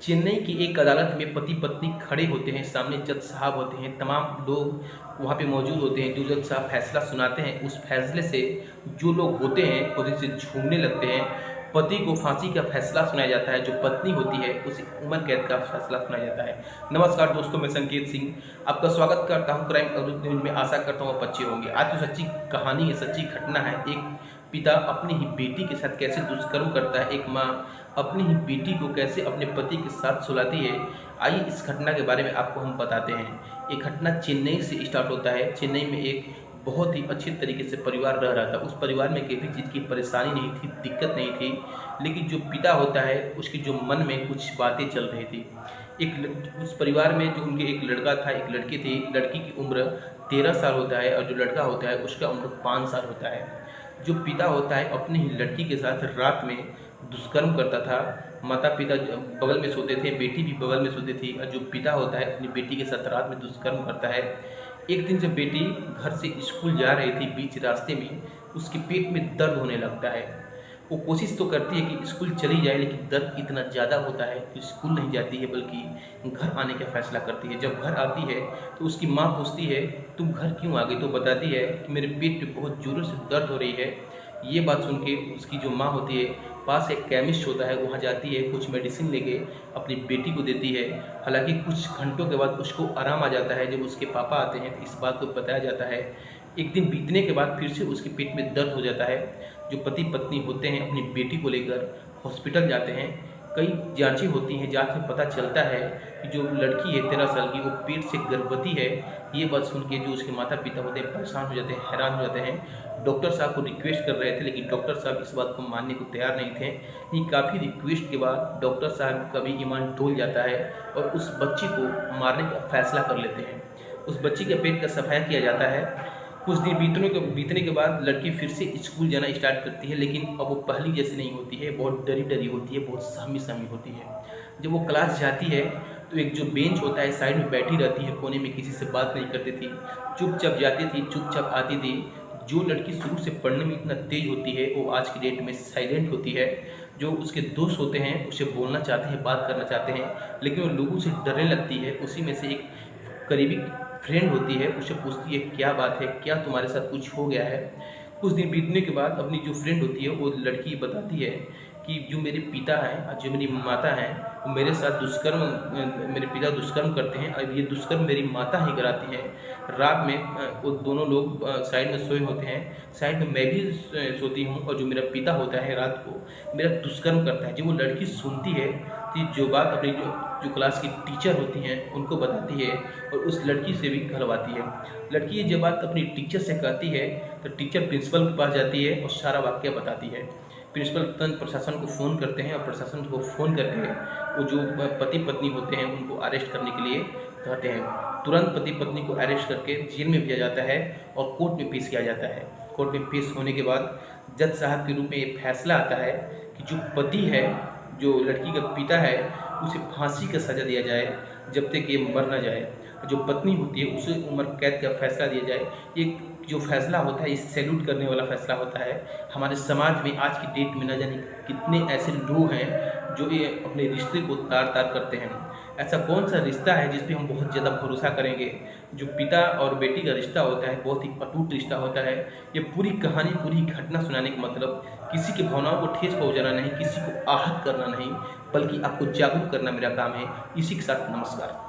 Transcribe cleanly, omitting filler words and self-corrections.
चेन्नई की एक अदालत में पति पत्नी खड़े होते हैं, सामने जज साहब होते हैं, तमाम लोग वहाँ पे मौजूद होते हैं। जो जज साहब फैसला सुनाते हैं, उस फैसले से जो लोग होते हैं खुशी से झूमने लगते हैं। पति को फांसी का फैसला सुनाया जाता है, जो पत्नी होती है उसे उम्र कैद का फैसला सुनाया जाता है। नमस्कार दोस्तों, मैं संकेत सिंह आपका स्वागत करता हूँ क्राइम न्यूज में। आशा करता हूँ आप अच्छे होंगे। आज जो सच्ची कहानी है, सच्ची घटना है। एक पिता अपनी ही बेटी के साथ कैसे दुष्कर्म करता है, एक माँ अपनी ही बेटी को कैसे अपने पति के साथ सुलाती है। आइए इस घटना के बारे में आपको हम बताते हैं। ये घटना चेन्नई से स्टार्ट होता है। चेन्नई में एक बहुत ही अच्छे तरीके से परिवार रह रहा था। उस परिवार में किसी चीज़ की परेशानी नहीं थी, दिक्कत नहीं थी, लेकिन जो पिता होता है उसके जो मन में कुछ बातें चल रही थी। उस परिवार में जो उनके एक लड़का था, एक लड़की थी। लड़की की उम्र 13 साल होता है और जो लड़का होता है उसका उम्र 5 साल होता है। जो पिता होता है अपनी ही लड़की के साथ रात में दुष्कर्म करता था। माता पिता बगल में सोते थे, बेटी भी बगल में सोती थी, और जो पिता होता है अपनी बेटी के साथ रात में दुष्कर्म करता है। एक दिन जब बेटी घर से स्कूल जा रही थी, बीच रास्ते में उसके पेट में दर्द होने लगता है। वो कोशिश तो करती है कि स्कूल चली जाए, लेकिन दर्द इतना ज़्यादा होता है कि स्कूल नहीं जाती है, बल्कि घर आने का फैसला करती है। जब घर आती है तो उसकी माँ पूछती है, तुम घर क्यों आ गई? तो बताती है कि मेरे पेट में बहुत ज़ोरों से दर्द हो रही है। ये बात सुन के उसकी जो माँ होती है, पास एक केमिस्ट होता है, वहाँ जाती है, कुछ मेडिसिन लेके अपनी बेटी को देती है। हालांकि कुछ घंटों के बाद उसको आराम आ जाता है। जब उसके पापा आते हैं तो इस बात को बताया जाता है। एक दिन बीतने के बाद फिर से उसके पेट में दर्द हो जाता है। जो पति पत्नी होते हैं अपनी बेटी को लेकर हॉस्पिटल जाते हैं। कई जांचें होती हैं, जांच में पता चलता है कि जो लड़की है 13 साल की, वो पेट से गर्भवती है। ये बात सुन के जो उसके माता पिता होते हैं परेशान हो जाते हैं, हैरान हो जाते हैं। डॉक्टर साहब को रिक्वेस्ट कर रहे थे, लेकिन डॉक्टर साहब इस बात को मानने को तैयार नहीं थे। लेकिन काफ़ी रिक्वेस्ट के बाद डॉक्टर साहब का भी ईमान डोल जाता है और उस बच्ची को मारने का फैसला कर लेते हैं। उस बच्ची के पेट का सफाया किया जाता है। कुछ दिन बीतने के बाद लड़की फिर से स्कूल जाना स्टार्ट करती है, लेकिन अब वो पहली जैसी नहीं होती है। बहुत डरी डरी होती है, बहुत सहमी होती है। जब वो क्लास जाती है तो एक जो बेंच होता है साइड में बैठी रहती है, कोने में, किसी से बात नहीं करती थी, चुपचाप जाती थी, चुपचाप आती थी। जो लड़की शुरू से पढ़ने में इतना तेज होती है, वो आज की डेट में साइलेंट होती है। जो उसके दोस्त होते हैं उसे बोलना चाहते हैं, बात करना चाहते हैं, लेकिन वो लोगों से डरने लगती है। उसी में से एक करीबी फ्रेंड होती है, उसे पूछती है क्या बात है, क्या तुम्हारे साथ कुछ हो गया है। कुछ दिन बीतने के बाद अपनी जो फ्रेंड होती है वो लड़की बताती है कि जो मेरे पिता हैं, जो मेरी माता हैं, वो मेरे साथ मेरे पिता दुष्कर्म करते हैं, और ये दुष्कर्म मेरी माता ही कराती है। रात में वो दोनों लोग साइड में सोए होते हैं, साइड में मैं भी सोती हूँ, और जो मेरा पिता होता है रात को मेरा दुष्कर्म करता है। जब वो लड़की सुनती है कि जो बात अपनी जो क्लास की टीचर होती हैं उनको बताती है, और उस लड़की से भी करवाती है। लड़की ये जब बात अपनी टीचर से कहती है तो टीचर प्रिंसिपल के पास जाती है और सारा वाक्य बताती है। प्रिंसिपल तुरंत प्रशासन को फ़ोन करते हैं, और प्रशासन को फ़ोन करके वो जो पति पत्नी होते हैं उनको अरेस्ट करने के लिए कहते हैं। तुरंत पति पत्नी को अरेस्ट करके जेल में भेजा जाता है और कोर्ट में पेश किया जाता है। कोर्ट में पेश होने के बाद जज साहब के रूप में ये फैसला आता है कि जो पति है, जो लड़की का पिता है, उसे फांसी का सज़ा दिया जाए जब तक ये मर न जाए। जो पत्नी होती है उसे उम्र कैद का फैसला दिया जाए। एक जो फैसला होता है, ये सैल्यूट करने वाला फैसला होता है। हमारे समाज में आज की डेट में न जाने कितने ऐसे लोग हैं जो ये अपने रिश्ते को तार तार करते हैं। ऐसा कौन सा रिश्ता है जिस पे हम बहुत ज़्यादा भरोसा करेंगे? जो पिता और बेटी का रिश्ता होता है बहुत ही अटूट रिश्ता होता है। ये पूरी कहानी, पूरी घटना सुनाने का मतलब किसी की भावनाओं को ठेस पहुँचाना नहीं, किसी को आहत करना नहीं, बल्कि आपको जागरूक करना मेरा काम है। इसी के साथ नमस्कार।